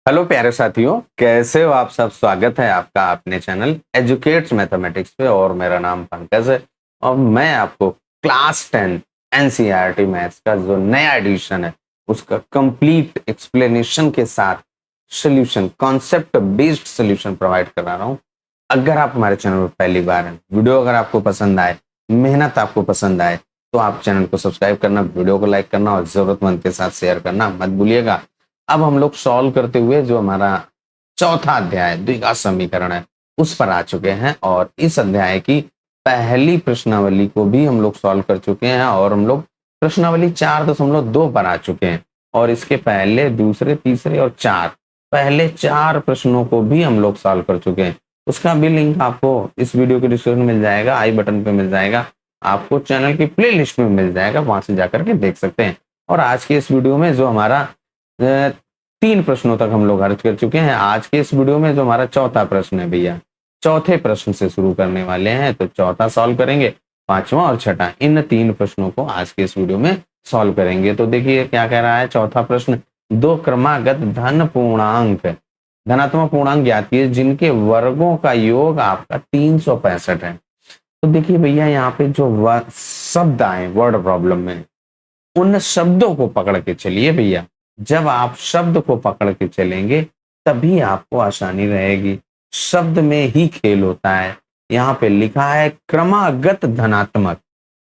Hello प्यारे साथियों, कैसे हो आप सब। स्वागत है आपका अपने चैनल एजुकेट्स मैथमेटिक्स पे और मेरा नाम पंकज है। और मैं आपको क्लास 10 एनसीईआरटी मैथ्स का जो नया एडिशन है उसका कंप्लीट एक्सप्लेनेशन के साथ solution, concept based solution provide करा रहा हूँ। अगर आप हमारे चैनल पर पहली बार हैं, वीडियो अगर आपको पसंद आए, मेहनत आपको पसंद आए, तो आप चैनल को सब्सक्राइब करना, वीडियो को लाइक करना और जरूरतमंद के साथ शेयर करना मत भूलिएगा। अब हम लोग सॉल्व करते हुए जो हमारा चौथा अध्याय द्विघात समीकरण है उस पर आ चुके हैं और इस अध्याय की पहली प्रश्नावली को भी हम लोग सॉल्व कर चुके हैं और हम लोग प्रश्नावली 4.2 पर आ चुके हैं और इसके पहले, दूसरे, तीसरे और पहले चार प्रश्नों को भी हम लोग सॉल्व कर चुके हैं। उसका भी लिंक आपको इस वीडियो के डिस्क्रिप्शन में मिल जाएगा, आई बटन पे मिल जाएगा, आपको चैनल की प्ले लिस्ट में मिल जाएगा, वहां से जाकर के देख सकते हैं। और आज के इस वीडियो में जो हमारा 3 प्रश्नों तक हम लोग अर्ज कर चुके हैं। आज के इस वीडियो में जो हमारा चौथा प्रश्न है भैया, चौथे प्रश्न से शुरू करने वाले हैं, तो चौथा सॉल्व करेंगे, पांचवा और छठा, इन 3 प्रश्नों को आज के इस वीडियो में सॉल्व करेंगे। तो देखिए क्या कह रहा है चौथा प्रश्न। दो क्रमागत धन पूर्णांक, धनात्मक पूर्णांक ज्ञात कीजिए जिनके वर्गों का योग आपका 365 है। तो देखिए भैया, यहाँ पे जो शब्द आए वर्ड प्रॉब्लम में, उन शब्दों को पकड़ के चलिए भैया। जब आप शब्द को पकड़ के चलेंगे तभी आपको आसानी रहेगी। शब्द में ही खेल होता है। यहाँ पे लिखा है क्रमागत धनात्मक।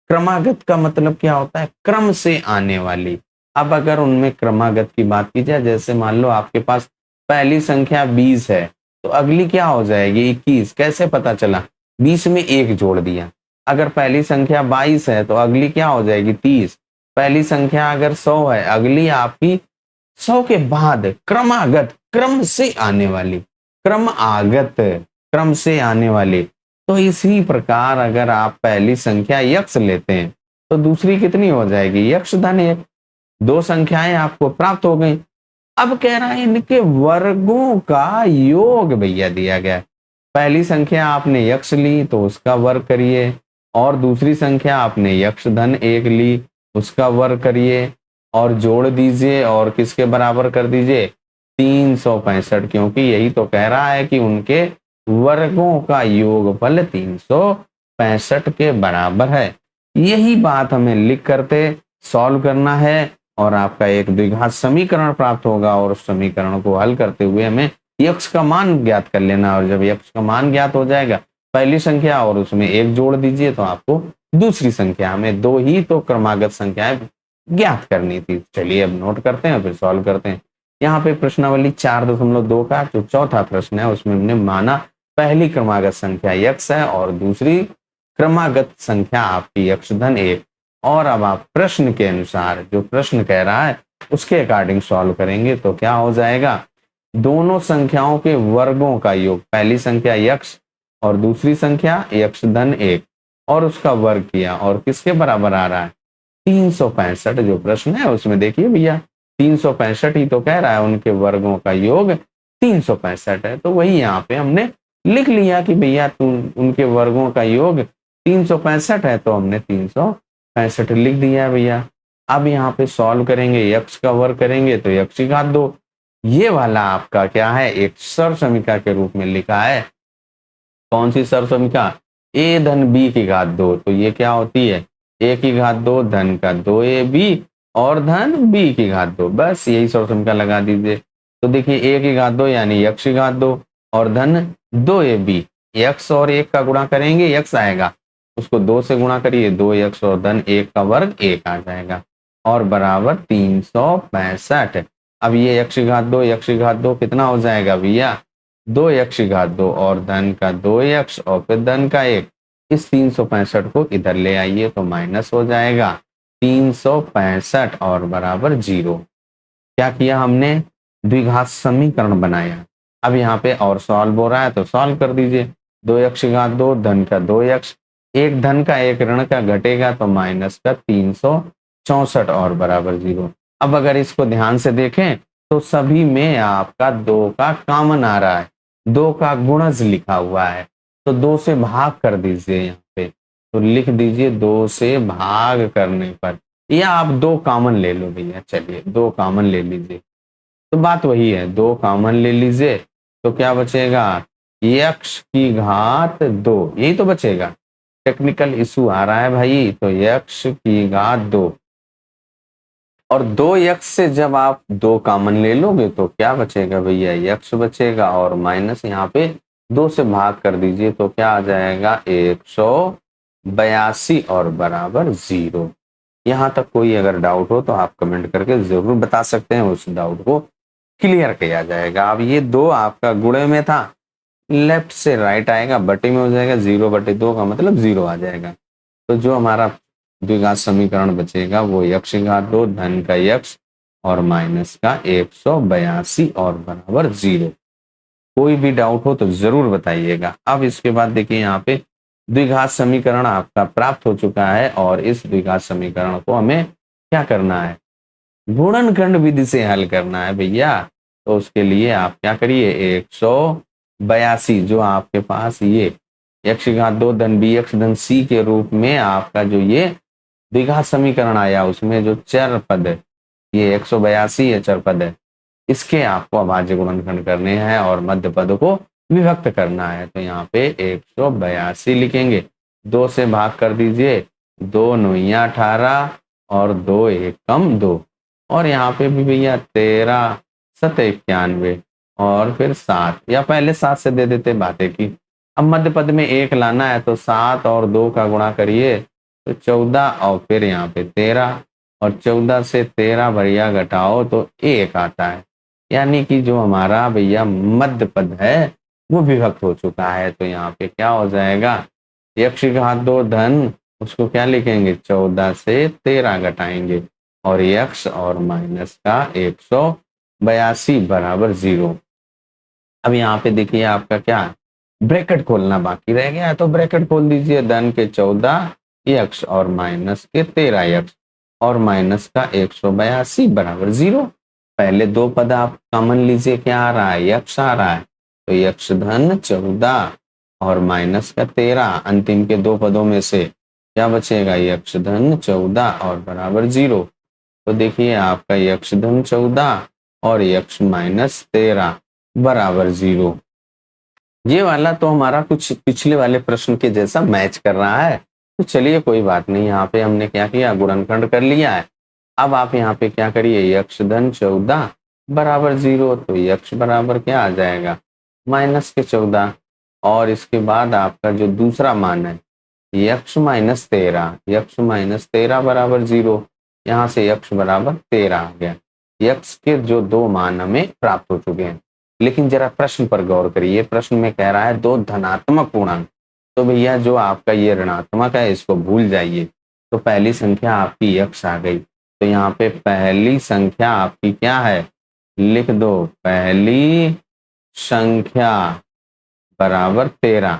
क्रमागत का मतलब क्या होता है? क्रम से आने वाली। अब अगर उनमें क्रमागत की बात की जाए, जैसे मान लो आपके पास पहली संख्या 20 है, तो अगली क्या हो जाएगी? 21। कैसे पता चला? 20 में 1 जोड़ दिया। अगर पहली संख्या 22 है तो अगली क्या हो जाएगी? 30। पहली संख्या अगर 100 है, अगली आपकी 100 के बाद क्रमागत, क्रम से आने वाली, क्रम आगत, क्रम से आने वाली। तो इसी प्रकार अगर आप पहली संख्या यक्ष लेते हैं तो दूसरी कितनी हो जाएगी? यक्ष धन 1। 2 संख्याएं आपको प्राप्त हो गई। अब कह रहा है इनके वर्गों का योग भैया दिया गया है। पहली संख्या आपने यक्ष ली तो उसका वर्ग करिए, और दूसरी संख्या आपने यक्ष धन 1 ली, उसका वर्ग करिए और जोड़ दीजिए और किसके बराबर कर दीजिए? 365। क्योंकि यही तो कह रहा है कि उनके वर्गों का योगफल 365 के बराबर है। यही बात हमें लिख करके सॉल्व करना है और आपका एक द्विघात समीकरण प्राप्त होगा और उस समीकरण को हल करते हुए हमें यक्ष का मान ज्ञात कर लेना। और जब यक्ष का मान ज्ञात हो जाएगा, पहली संख्या और उसमें 1 जोड़ दीजिए तो आपको दूसरी संख्या में 2 ही तो क्रमागत संख्याएं ज्ञात करनी थी। चलिए अब नोट करते हैं फिर सॉल्व करते हैं। यहाँ पे प्रश्नावली 4.2 का जो चौथा प्रश्न है उसमें हमने माना पहली क्रमागत संख्या यक्ष है और दूसरी क्रमागत संख्या आपकी यक्ष धन 1। और अब आप प्रश्न के अनुसार जो प्रश्न कह रहा है उसके अकॉर्डिंग सॉल्व करेंगे तो क्या हो जाएगा? दोनों संख्याओं के वर्गों का योग, पहली संख्या यक्ष और दूसरी संख्या यक्ष धन 1, और उसका वर्ग किया और किसके बराबर आ रहा है? 365। जो प्रश्न है उसमें देखिए भैया 365 ही तो कह रहा है, उनके वर्गों का योग 365 है। तो वही यहाँ पे हमने लिख लिया कि भैया उनके वर्गों का योग 365 है, तो हमने 365 लिख दिया है भैया। अब यहाँ पे सॉल्व करेंगे, यक्ष का वर्ग करेंगे तो यक्ष की घात 2। ये वाला आपका क्या है? एक सर्वसमीका के रूप में लिखा है। कौन सी सर्वसमीका? ए धन बी की घात 2। तो ये क्या होती है? ए की घात 2 धन का 2ab और धन बी की घात 2। बस यही सर्वसमीका लगा दीजिए। तो देखिए ए की घात 2 यानी यक्ष की घात 2 और धन 2ab। यक्ष और 1 का गुणा करेंगे, यक्ष आएगा, उसको 2 से गुणा करिए, 2 यक्ष और धन 1 का वर्ग 1 आ जाएगा और बराबर 365। अब ये यक्ष की घात 2, यक्ष की घात 2 कितना हो जाएगा भैया? 2 यक्ष की घात 2 और धन का 2 यक्ष और फिर धन का 1। इस 365 को इधर ले आइए तो माइनस हो जाएगा 365 और बराबर 0। क्या किया हमने? द्विघात समीकरण बनाया। अब यहाँ पे और सॉल्व हो रहा है तो सॉल्व कर दीजिए। 2 यक्ष की घात 2 धन का 2 यक्ष, एक धन का एक ऋण का घटेगा तो माइनस का 364 और बराबर 0। अब अगर इसको ध्यान से देखें तो सभी में आपका 2 का कॉमन आ रहा है, 2 का गुणज लिखा हुआ है, तो 2 से भाग कर दीजिए। यहाँ पे तो लिख दीजिए 2 से भाग करने पर, या आप 2 कॉमन ले लो भैया। चलिए 2 कॉमन ले लीजिए। तो बात वही है, 2 कॉमन ले लीजिए तो क्या बचेगा, x की घात 2, यही तो बचेगा। टेक्निकल इशू आ रहा है भाई, तो x की घात 2 और 2x से जब आप 2 कॉमन ले लोगे तो क्या बचेगा भैया, x बचेगा और माइनस यहाँ पे 2 से भाग कर दीजिए तो क्या आ जाएगा 182 और बराबर 0। यहाँ तक कोई अगर डाउट हो तो आप कमेंट करके जरूर बता सकते हैं, उस डाउट को क्लियर किया जाएगा। अब ये 2 आपका गुणे में था, लेफ्ट से राइट आएगा, बटे में हो जाएगा, 0/2 का मतलब 0 आ जाएगा। तो जो हमारा द्विघात समीकरण बचेगा वो x की घात 2 धन का x और माइनस का 182 और बराबर 0। कोई भी डाउट हो तो जरूर बताइएगा। अब इसके बाद देखिए यहाँ पे द्विघात समीकरण आपका प्राप्त हो चुका है और इस द्विघात समीकरण को हमें क्या करना है, गुणनखंड विधि से हल करना है भैया। तो उसके लिए आप क्या करिए, 182 जो आपके पास ये x की घात 2 धन bx धन c के रूप में आपका जो ये द्विघात समीकरण आया उसमें जो चर पद है, ये 182 है चर पद है, इसके आपको अभाज्य गुणनखंड करने हैं और मध्य पद को विभक्त करना है। तो यहाँ पे 182 लिखेंगे, 2 से भाग कर दीजिए, 2 9 18 और 2 एकम 2 और यहाँ पे भी भैया 13 7 91 और फिर 7 या पहले 7 से दे देते बातें की। अब मध्य पद में 1 लाना है तो 7 और 2 का गुणा करिए तो 14 और फिर यहाँ पे 13 और 14 से 13 भैया घटाओ तो 1 आता है, यानी कि जो हमारा भैया मध्य पद है वो विभक्त हो चुका है। तो यहाँ पे क्या हो जाएगा, x की घात 2 धन उसको क्या लिखेंगे, 14 से 13 घटाएंगे और x और माइनस का 182 बराबर 0। अब यहाँ पे देखिए आपका क्या ब्रैकेट खोलना बाकी रह गया है, तो ब्रैकेट खोल दीजिए, धन के 14x और माइनस के 13x और माइनस का 182 बराबर 0। पहले 2 पद आप कॉमन लीजिए, क्या आ रहा है, x आ रहा है, तो x धन 14 और माइनस का 13, अंतिम के 2 पदों में से क्या बचेगा, x धन 14 और बराबर 0। तो देखिए आपका x धन 14 और x माइनस 13 बराबर 0। ये वाला तो हमारा कुछ पिछले वाले प्रश्न के जैसा मैच कर रहा है, तो चलिए कोई बात नहीं, यहाँ पे हमने क्या किया, गुणनखंड कर लिया है। अब आप यहाँ पे क्या करिए, x धन 14 बराबर 0, तो x बराबर क्या आ जाएगा, माइनस के 14 और इसके बाद आपका जो दूसरा मान है x माइनस 13 बराबर 0, यहाँ से x बराबर 13 आ गया। x के जो 2 मान हमें प्राप्त हो चुके हैं, लेकिन जरा प्रश्न पर गौर करिए, प्रश्न में कह रहा है 2 धनात्मक पूर्णांक, तो भैया जो आपका ये ऋणात्मक है इसको भूल जाइए। तो पहली संख्या आपकी x आ गई, तो यहाँ पे पहली संख्या आपकी क्या है, लिख दो, पहली संख्या बराबर 13।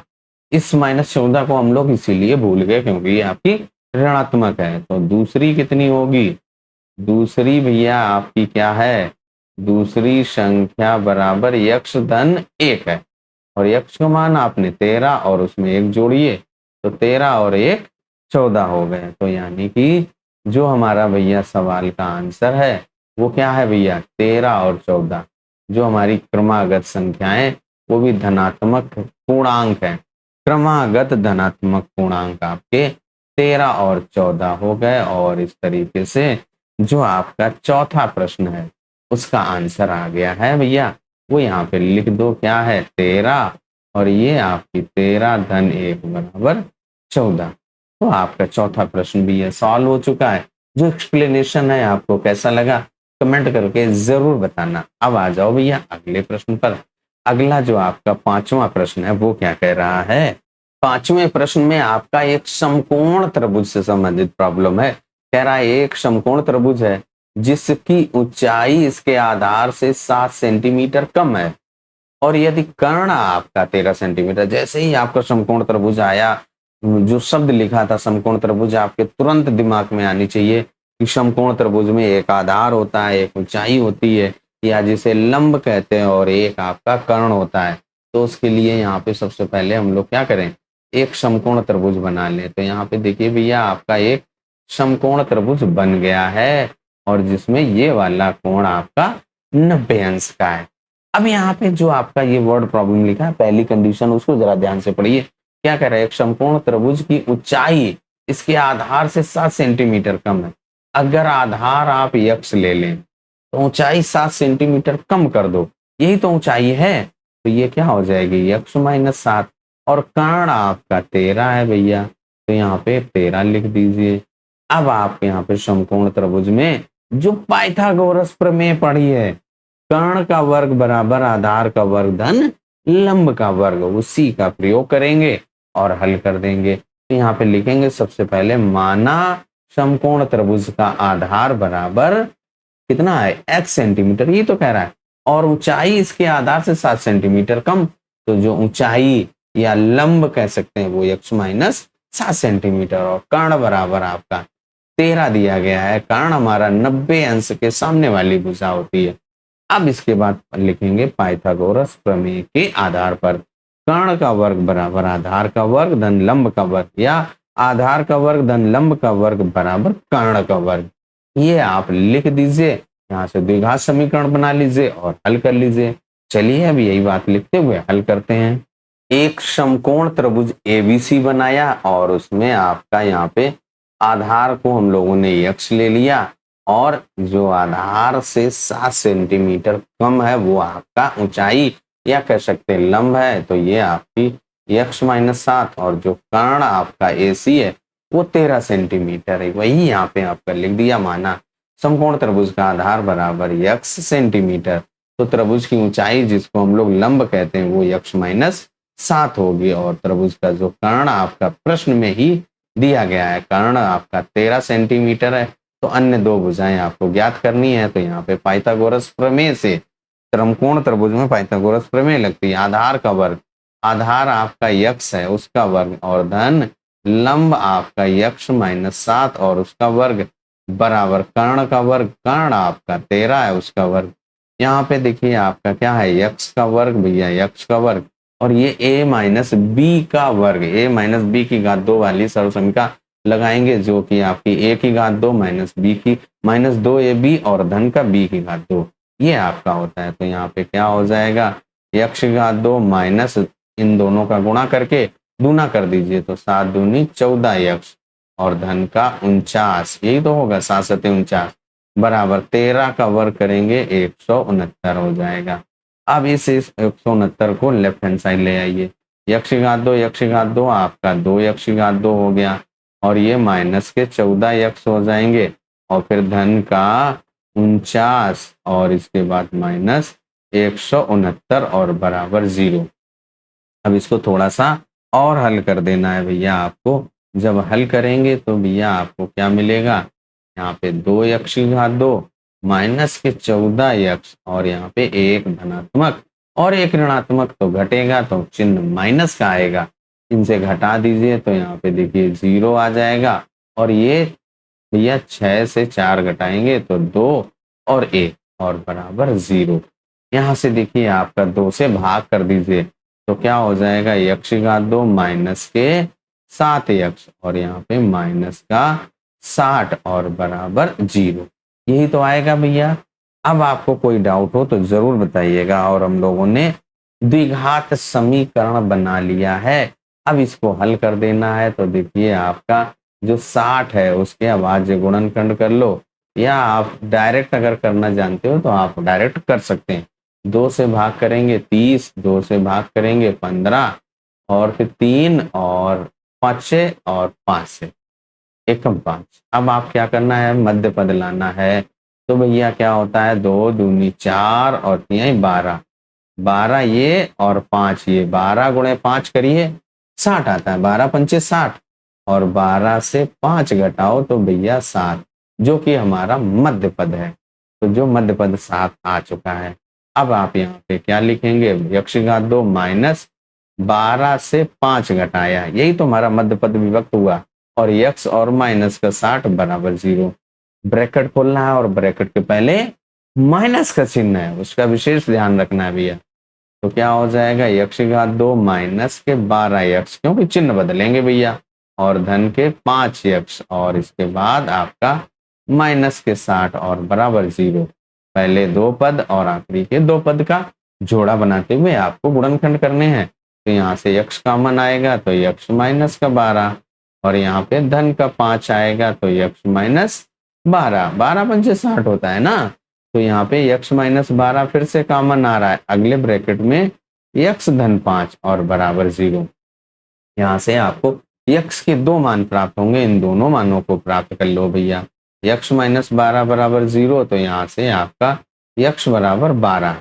इस माइनस 14 को हम लोग इसीलिए भूल गए क्योंकि ये आपकी ऋणात्मक है। तो दूसरी कितनी होगी, दूसरी भैया आपकी क्या है, दूसरी संख्या बराबर x धन 1 है और x का मान आपने 13 और उसमें 1 जोड़िए तो 13 और 1 14 हो गए। तो यानी कि जो हमारा भैया सवाल का आंसर है वो क्या है भैया, 13 और 14। जो हमारी क्रमागत संख्याएं वो भी धनात्मक पूर्णांक है, क्रमागत धनात्मक पूर्णांक आपके 13 और 14 हो गए। और इस तरीके से जो आपका चौथा प्रश्न है उसका आंसर आ गया है भैया, वो यहाँ पे लिख दो, क्या है 13 और ये आपकी 13 धन 1 बराबर 14। तो आपका चौथा प्रश्न भी ये सॉल्व हो चुका है। जो एक्सप्लेनेशन है आपको कैसा लगा कमेंट करके जरूर बताना। अब आ जाओ भैया अगले प्रश्न पर। अगला जो आपका 5वां प्रश्न है वो क्या कह रहा है, 5वें प्रश्न में आपका एक समकोण त्रिभुज से संबंधित प्रॉब्लम है। कह रहा है एक समकोण त्रिभुज है जिसकी ऊंचाई इसके आधार से 7 सेंटीमीटर कम है और यदि कर्ण आपका 13 सेंटीमीटर, जैसे ही आपका समकोण त्रिभुज आया, जो शब्द लिखा था समकोण त्रिभुज आपके तुरंत दिमाग में आनी चाहिए कि समकोण त्रिभुज में एक आधार होता है, एक ऊंचाई होती है या जिसे लंब कहते हैं और एक आपका कर्ण होता है। तो उसके लिए यहाँ पे सबसे पहले हम लोग क्या करें, एक समकोण त्रिभुज बना लें। तो यहाँ पे देखिए भैया आपका एक समकोण त्रिभुज बन गया है और जिसमें ये वाला कोण आपका 90 अंश का है। अब यहाँ पे जो आपका ये वर्ड प्रॉब्लम लिखा है, पहली कंडीशन उसको जरा ध्यान से पढ़िए। क्या कह रहा है? एक समकोण त्रिभुज की ऊंचाई इसके आधार से 7 सेंटीमीटर कम है। अगर आधार आप यक्स ले लें तो ऊंचाई 7 सेंटीमीटर कम कर दो, यही तो ऊंचाई है। तो ये क्या हो जाएगी? X minus 7। और कर्ण आपका 13 है भैया, तो यहाँ पे 13 लिख दीजिए। अब आप यहाँ पे समकोण त्रिभुज में जो पाइथागोरस प्रमेय पढ़ी है, कर्ण का वर्ग बराबर आधार का वर्ग धन लंब का वर्ग, उसी का प्रयोग करेंगे और हल कर देंगे। तो यहाँ पे लिखेंगे सबसे पहले, माना समकोण त्रिभुज का आधार बराबर कितना है? x सेंटीमीटर, ये तो कह रहा है, और ऊंचाई इसके आधार से 7 सेंटीमीटर कम। तो जो ऊंचाई या लंब कह सकते हैं वो x माइनस 7 सेंटीमीटर, और कर्ण बराबर आपका 13 दिया गया है। कर्ण हमारा 90 अंश के सामने वाली भुजा होती है। अब इसके बाद लिखेंगे पाइथागोरस प्रमेय के आधार पर कर्ण का वर्ग बराबर आधार का वर्ग धन लंब का वर्ग, या आधार का वर्ग धन लंब का वर्ग बराबर कर्ण का वर्ग। ये आप लिख दीजिए, यहाँ से द्विघात समीकरण बना लीजिए और हल कर लीजिए। चलिए अब यही बात लिखते हुए हल करते हैं। एक समकोण त्रिभुज एबीसी बनाया और उसमें आपका यहाँ पे आधार को हम लोगों ने यक्स ले लिया, और जो आधार से 7 सेंटीमीटर कम है वो आपका ऊंचाई या कह सकते हैं लंब है, तो ये आपकी यक्स माइनस 7, और जो कर्ण आपका एसी है वो 13 सेंटीमीटर है। वही यहाँ पे आपका लिख दिया। माना समकोण त्रिभुज का आधार बराबर यक्स सेंटीमीटर, तो त्रिभुज की ऊंचाई जिसको हम लोग लंब कहते हैं वो यक्स माइनस 7 होगी, और त्रिभुज का जो कर्ण आपका प्रश्न में ही दिया गया है, कर्ण आपका 13 सेंटीमीटर है। तो अन्य दो भुजाएं आपको ज्ञात करनी है। तो यहाँ पे पाइथागोरस प्रमेय से समकोण त्रिभुज में पाइथागोरस प्रमेय लगती है। आधार का वर्ग, आधार आपका यक्स है उसका वर्ग, और धन लंब आपका यक्स माइनस 7 और उसका वर्ग बराबर कर्ण का वर्ग, कर्ण आपका 13 है उसका वर्ग। यहाँ पे देखिए आपका क्या है? यक्स का वर्ग भैया, यक्स का वर्ग, और ये a माइनस बी का वर्ग, a माइनस बी की घात 2 वाली सर्वसंख्या लगाएंगे, जो कि आपकी a की घात 2 माइनस बी की माइनस 2ab और धन का b की घात 2, ये आपका होता है। तो यहाँ पे क्या हो जाएगा? यक्स की घात 2 माइनस इन दोनों का गुणा करके दूना कर दीजिए, तो 7 दूनी 14 यक्स और धन का 49, यही तो होगा 7 सते 49 बराबर 13 का वर्ग करेंगे 169 हो जाएगा। अब इस 169 को लेफ्ट हैंड साइड ले आइए। यक्स की घात 2 यक्स की घात 2 आपका 2 यक्स की घात 2 हो गया, और ये माइनस के 14 यक्स हो जाएंगे, और फिर धन का 49 और इसके बाद माइनस 169 और बराबर 0। अब इसको थोड़ा सा और हल कर देना है भैया आपको। जब हल करेंगे तो भैया आपको क्या मिलेगा? यहाँ पे 2 यक्स की घात 2 माइनस के 14 यक्स, और यहाँ पे एक धनात्मक और एक ऋणात्मक, तो घटेगा तो चिन्ह माइनस का आएगा, इनसे घटा दीजिए तो यहाँ पे देखिए 0 आ जाएगा। और ये भैया 6 से 4 घटाएंगे तो 2 और 1 और बराबर 0। यहाँ से देखिए आपका 2 से भाग कर दीजिए, तो क्या हो जाएगा? यक्स की घात 2 माइनस के 7 यक्स, और यहाँ पे माइनस का 60 और बराबर 0, यही तो आएगा भैया। अब आपको कोई डाउट हो तो जरूर बताइएगा। और हम लोगों ने द्विघात समीकरण बना लिया है, अब इसको हल कर देना है। तो देखिए आपका जो 60 है उसके अभाज्य गुणनखंड कर लो, या आप डायरेक्ट अगर करना जानते हो तो आप डायरेक्ट कर सकते हैं। 2 से भाग करेंगे 30, 2 से भाग करेंगे 15, और फिर 3 और 5 और 5 से एकम 5। अब आप क्या करना है? मध्य पद लाना है। तो भैया क्या होता है? 2 दूनी 4 और 3 12, 12 ये और 5 ये, 12 गुणे 5 करिए 60 आता है, 12 पंचे 60, और 12 से 5 घटाओ तो भैया 7, जो कि हमारा मध्य पद है। तो जो मध्य पद 7 आ चुका है। अब आप यहाँ पे क्या लिखेंगे? यक्ष की घात 2 माइनस 12 से 5 घटाया, यही तो हमारा मध्य पद विभक्त हुआ, और यक्स और माइनस का 60 बराबर 0। ब्रैकेट खोलना है और ब्रैकेट के पहले माइनस का चिन्ह है, उसका विशेष ध्यान रखना है भैया। तो क्या हो जाएगा? यक्ष की घात 2 माइनस के 12 यक्स, क्योंकि चिन्ह बदलेंगे भैया, और धन के 5 यक्स, और इसके बाद आपका माइनस के 60 और बराबर 0। पहले दो पद और आखिरी के दो पद का जोड़ा बनाते हुए आपको गुणनखंड करने हैं। तो यहाँ से यक्ष कॉमन आएगा तो यक्ष माइनस का 12 और यहाँ पे धन का 5 आएगा तो यक्ष माइनस 12। 12 पंचे 60 होता है ना, तो यहाँ पे यक्ष माइनस 12 फिर से कॉमन आ रहा है। अगले ब्रैकेट में यक्ष धन 5 और बराबर 0। यहाँ से आपको यक्ष के दो मान प्राप्त होंगे, इन दोनों मानों को प्राप्त कर लो भैया। यक्ष माइनस 12 बराबर 0, तो यहाँ से आपका यक्ष बराबर 12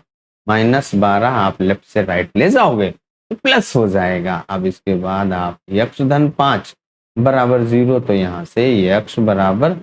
माइनस 12 आप लेफ्ट से राइट ले जाओगे तो प्लस हो जाएगा। अब इसके बाद आप यक्ष धन 5 बराबर 0, तो यहाँ से यक्ष बराबर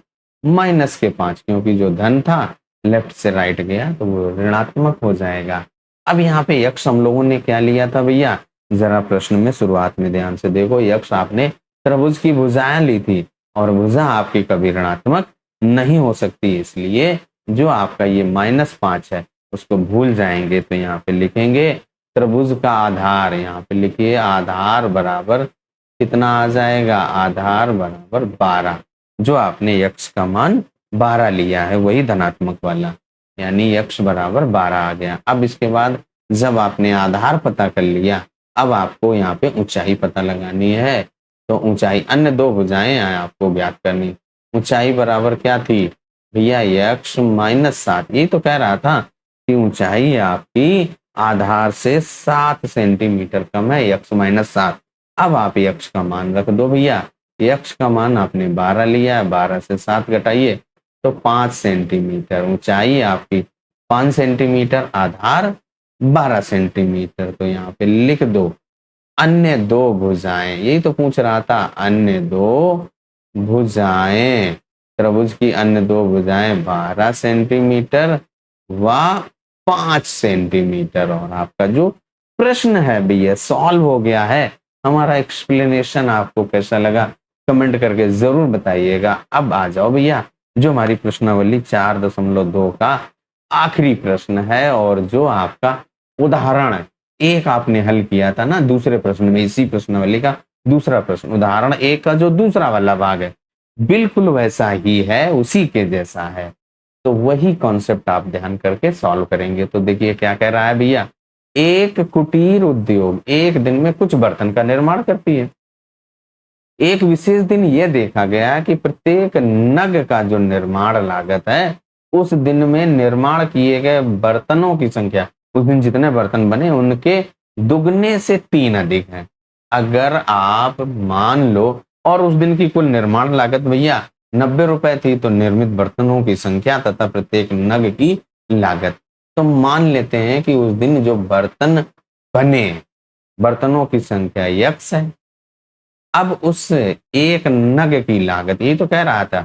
माइनस के 5, क्योंकि जो धन था लेफ्ट से राइट गया तो वो ऋणात्मक हो जाएगा। अब यहाँ पे यक्ष हम लोगों ने क्या लिया था भैया, जरा प्रश्न में शुरुआत में ध्यान से देखो। यक्ष आपने त्रिभुज की भुजाएं ली थी और भुजा आपकी कभी ऋणात्मक नहीं हो सकती, इसलिए जो आपका ये -5 है उसको भूल जाएंगे। तो यहाँ पे लिखेंगे त्रिभुज का आधार, यहाँ पे लिखिए आधार बराबर कितना आ जाएगा, आधार बराबर 12। जो आपने यक्ष का मान 12 लिया है वही धनात्मक वाला, यानी यक्ष बराबर 12 आ गया। अब इसके बाद जब आपने आधार पता कर लिया, अब आपको यहाँ पे ऊंचाई पता लगानी है। तो ऊंचाई अन्य दो भुजाएं आपको ज्ञात करनी। ऊंचाई बराबर क्या थी भैया, यक्ष माइनस 7। यही तो कह रहा था कि ऊंचाई आपकी आधार से 7 सेंटीमीटर कम है, यक्ष माइनस 7। अब आप यक्ष का मान रख दो भैया। यक्ष का मान आपने 12 लिया है, 12 से 7 घटाइए तो 5 सेंटीमीटर। ऊंचाई आपकी 5 सेंटीमीटर, आधार 12 सेंटीमीटर। तो यहाँ पे लिख दो अन्य दो भुजाएं, यही तो पूछ रहा था, अन्य दो भुजाएं, त्रिभुज की अन्य दो भुजाएं 12 सेंटीमीटर व 5 सेंटीमीटर। और आपका जो प्रश्न है भैया सॉल्व हो गया है। हमारा एक्सप्लेनेशन आपको कैसा लगा कमेंट करके जरूर बताइएगा। अब आ जाओ भैया, जो हमारी प्रश्नावली 4.2 का आखिरी प्रश्न है और जो आपका उदाहरण एक आपने हल किया था ना दूसरे प्रश्न में, इसी प्रश्नावली का दूसरा प्रश्न, उदाहरण 1 का जो दूसरा वाला भाग है बिल्कुल वैसा ही है, उसी के जैसा है। तो वही कॉन्सेप्ट आप ध्यान करके सॉल्व करेंगे। तो देखिए क्या कह रहा है भैया, एक कुटीर उद्योग एक दिन में कुछ बर्तन का निर्माण करती है। एक विशेष दिन यह देखा गया कि प्रत्येक नग का जो निर्माण लागत है उस दिन में निर्माण किए गए बर्तनों की संख्या, उस दिन जितने बर्तन बने उनके दुगने से 3 अधिक है। अगर आप मान लो और उस दिन की कुल निर्माण लागत भैया 90 रुपए थी, तो निर्मित बर्तनों की संख्या तथा प्रत्येक नग की लागत, तो मान लेते हैं कि उस दिन जो बर्तन बने बर्तनों की संख्या यक्ष है। अब उस एक नग की लागत, यही तो कह रहा था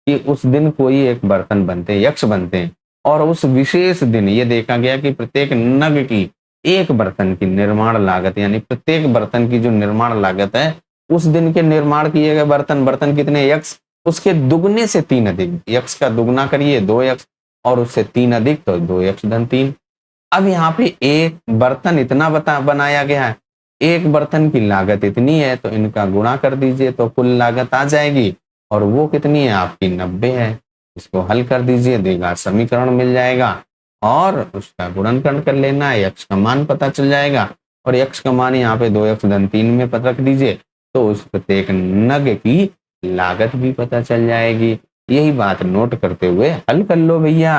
कि उस दिन कोई एक बर्तन बनते, यक्ष बनते, और उस विशेष दिन ये देखा गया कि प्रत्येक नग की एक बर्तन की निर्माण लागत, यानी प्रत्येक बर्तन की जो निर्माण लागत है उस दिन के निर्माण किए गए बर्तन कितने, यक्ष, उसके दुगने से 3 अधिक। यक्ष का दुगना करिए 2 यक्ष और उससे 3 अधिक तो 2 यक्ष धन 3। अब यहाँ पे एक बर्तन इतना बनाया गया है, एक बर्तन की लागत इतनी है, तो इनका गुणा कर दीजिए तो कुल लागत आ जाएगी, और वो कितनी है आपकी 90 है। इसको हल कर दीजिए, द्विघात समीकरण मिल जाएगा और उसका गुणनखंड कर लेना है, यक्ष का मान पता चल जाएगा। और यक्ष का मान यहाँ पे 2 यक्ष धन 3 में रख दीजिए तो उस प्रत्येक नग की लागत भी पता चल जाएगी। यही बात नोट करते हुए हल कर लो भैया।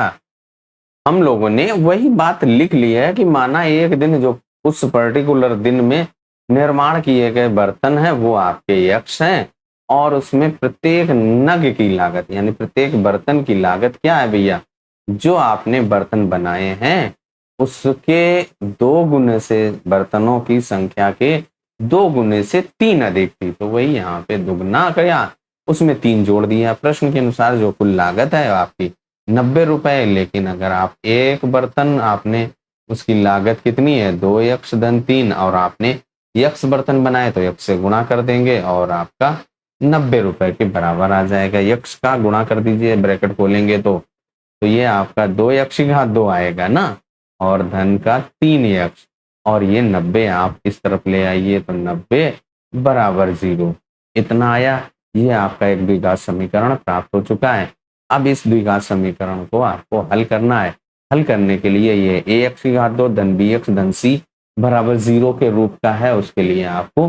हम लोगों ने वही बात लिख ली है कि माना एक दिन जो उस पर्टिकुलर दिन में निर्माण किए गए बर्तन हैं वो आपके यक्ष हैं, और उसमें प्रत्येक नग की लागत यानी प्रत्येक बर्तन की लागत क्या है भैया, जो आपने बर्तन बनाए हैं उसके 2 गुने से, बर्तनों की संख्या के 2 गुने से 3 अधिक थी, तो वही यहाँ पे दुगना किया, उसमें 3 जोड़ दिया। प्रश्न के अनुसार जो कुल लागत है आपकी 90 रुपए, लेकिन अगर आप एक बर्तन आपने उसकी लागत कितनी है 2 यक्ष धन 3, और आपने यक्ष बर्तन बनाए तो यक्ष से गुणा कर देंगे और आपका 90 रुपए के बराबर आ जाएगा। यक्ष का गुणा कर दीजिए, ब्रैकेट खोलेंगे तो ये आपका 2 यक्ष घात 2 आएगा ना, और धन का 3 यक्ष, और ये 90 आप इस तरफ ले आइए तो 90 बराबर 0 इतना आया। ये आपका एक द्विघात समीकरण प्राप्त हो चुका है। अब इस द्विघात समीकरण को आपको हल करना है। हल करने के लिए ये ax की घात 2 धन bx धन c बराबर 0 के रूप का है, उसके लिए आपको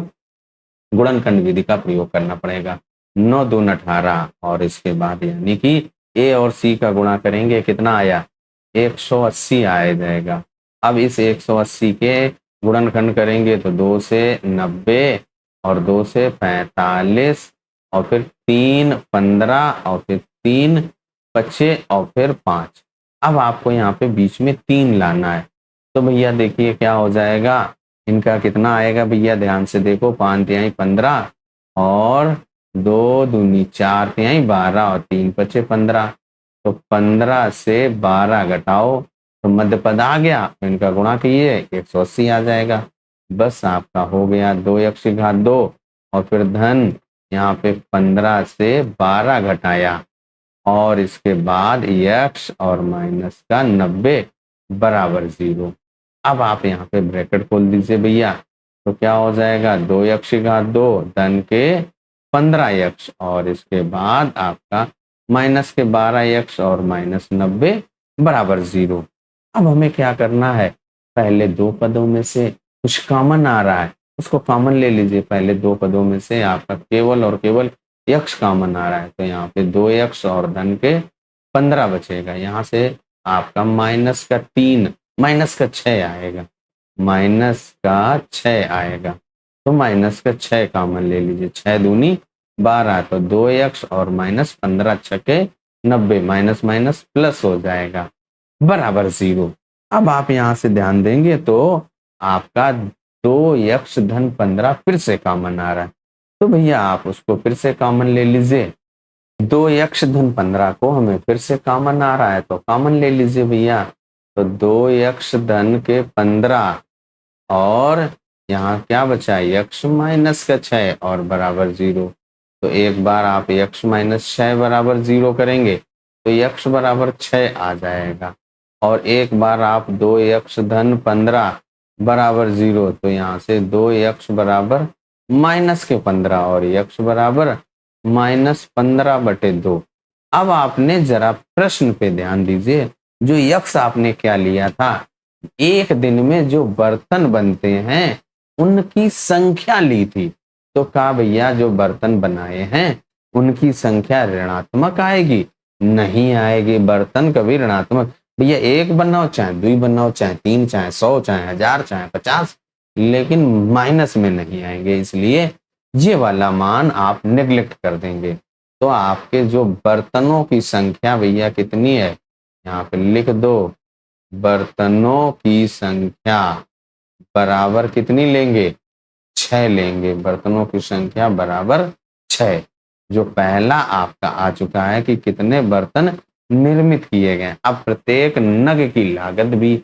गुणनखंड विधि का प्रयोग करना पड़ेगा। 9 दून 18 और इसके बाद यानी कि a और c का गुणा करेंगे, कितना आया 180 आया जाएगा। अब इस 180 के गुणनखंड करेंगे तो 2 से 90 और 2 से 45 और फिर 3 15 और फिर 3 25 और फिर 5। अब आपको यहाँ पे बीच में 3 लाना है, तो भैया देखिए क्या हो जाएगा, इनका कितना आएगा भैया, ध्यान से देखो, 5 तिहाई 15 और 2 दूनी 4 तिहाई 12 और 3 पचे 15। तो 15 से 12 घटाओ तो मध्य पद आ गया, तो इनका गुणा कीजिए 180 आ जाएगा। बस आपका हो गया 2x की घात 2 और फिर धन यहाँ पे 15 से 12 घटाया और इसके बाद x और माइनस का 90 बराबर 0। अब आप यहाँ पे ब्रैकेट खोल दीजिए भैया, तो क्या हो जाएगा 2x की घात 2 धन के 15x और इसके बाद आपका माइनस के 12x और माइनस 90 बराबर 0। अब हमें क्या करना है, पहले दो पदों में से कुछ कॉमन आ रहा है उसको कॉमन ले लीजिए। पहले दो पदों में से आपका केवल और केवल x कॉमन आ रहा है, तो यहाँ पे 2x और धन के 15 बचेगा। यहाँ से आपका माइनस का 3 माइनस का 6 आएगा, माइनस का 6 आएगा, तो माइनस का 6 कॉमन ले लीजिए। 6 दूनी 12 तो 2x और माइनस 15 छके 90 माइनस माइनस प्लस हो जाएगा बराबर 0। अब आप यहाँ से ध्यान देंगे तो आपका 2x धन 15 फिर से कॉमन आ रहा है, तो भैया आप उसको फिर से कॉमन ले लीजिए। 2x धन 15 को हमें फिर से कॉमन आ रहा है तो कॉमन ले लीजिए भैया। तो 2x धन के 15 और यहाँ क्या बचा x माइनस का 6 और बराबर 0। तो एक बार आप x माइनस 6 बराबर 0 करेंगे तो x बराबर 6 आ जाएगा और एक बार आप 2x धन 15 बराबर 0 तो यहाँ से 2x बराबर माइनस के 15 और x बराबर माइनस 15/2। अब आपने जरा प्रश्न पे ध्यान दीजिए, जो x आपने क्या लिया था, एक दिन में जो बर्तन बनते हैं उनकी संख्या ली थी, तो कहा भैया जो बर्तन बनाए हैं उनकी संख्या ऋणात्मक आएगी, नहीं आएगी। बर्तन कभी ऋणात्मक, भैया एक बनाओ चाहे दो बनाओ चाहे 3 चाहे 100 चाहे 1000 चाहे 50, लेकिन माइनस में नहीं आएंगे, इसलिए ये वाला मान आप नेग्लेक्ट कर देंगे। तो आपके जो बर्तनों की संख्या भैया कितनी है, यहाँ पे लिख दो, बर्तनों की संख्या बराबर कितनी लेंगे, 6 लेंगे। बर्तनों की संख्या बराबर 6। जो पहला आपका आ चुका है कि कितने बर्तन निर्मित किए गए। अब प्रत्येक नग की लागत भी,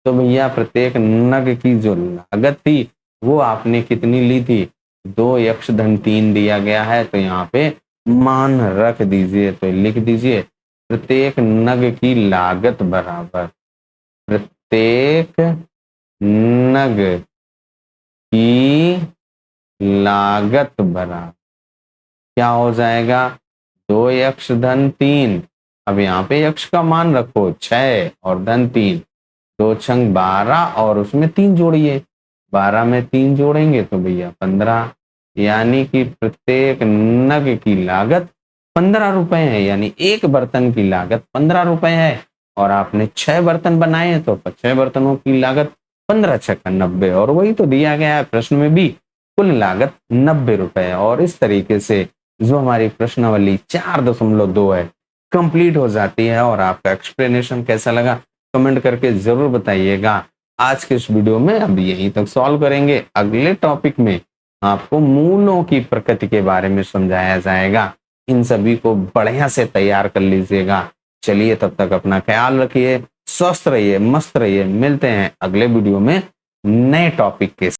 तो भैया प्रत्येक नग की जो लागत थी वो आपने कितनी ली थी, 2x धन 3 दिया गया है, तो यहाँ पे मान रख दीजिए। तो लिख दीजिए प्रत्येक नग की लागत बराबर, प्रत्येक नग की लागत बराबर क्या हो जाएगा, 2x धन 3। अब यहाँ पे x का मान रखो 6 और धन 3, 2 छंग 12 और उसमें 3 जोड़िए, 12 में 3 जोड़ेंगे तो भैया 15, यानी कि प्रत्येक नग की लागत 15 रुपए है, यानी एक बर्तन की लागत 15 रुपए है। और आपने 6 बर्तन बनाए हैं तो 6 बर्तनों की लागत 15 छक्का 90, और वही तो दिया गया है प्रश्न में भी, कुल लागत 90 रुपए। और इस तरीके से जो हमारी प्रश्नावली 4.2 है कंप्लीट हो जाती है। और आपका एक्सप्लेनेशन कैसा लगा कमेंट करके जरूर बताइएगा। आज के इस वीडियो में अब यहीं तक सॉल्व करेंगे, अगले टॉपिक में आपको मूलों की प्रकृति के बारे में समझाया जाएगा। इन सभी को बढ़िया से तैयार कर लीजिएगा। चलिए तब तक अपना ख्याल रखिए, स्वस्थ रहिए, मस्त रहिए। मिलते हैं अगले वीडियो में नए टॉपिक के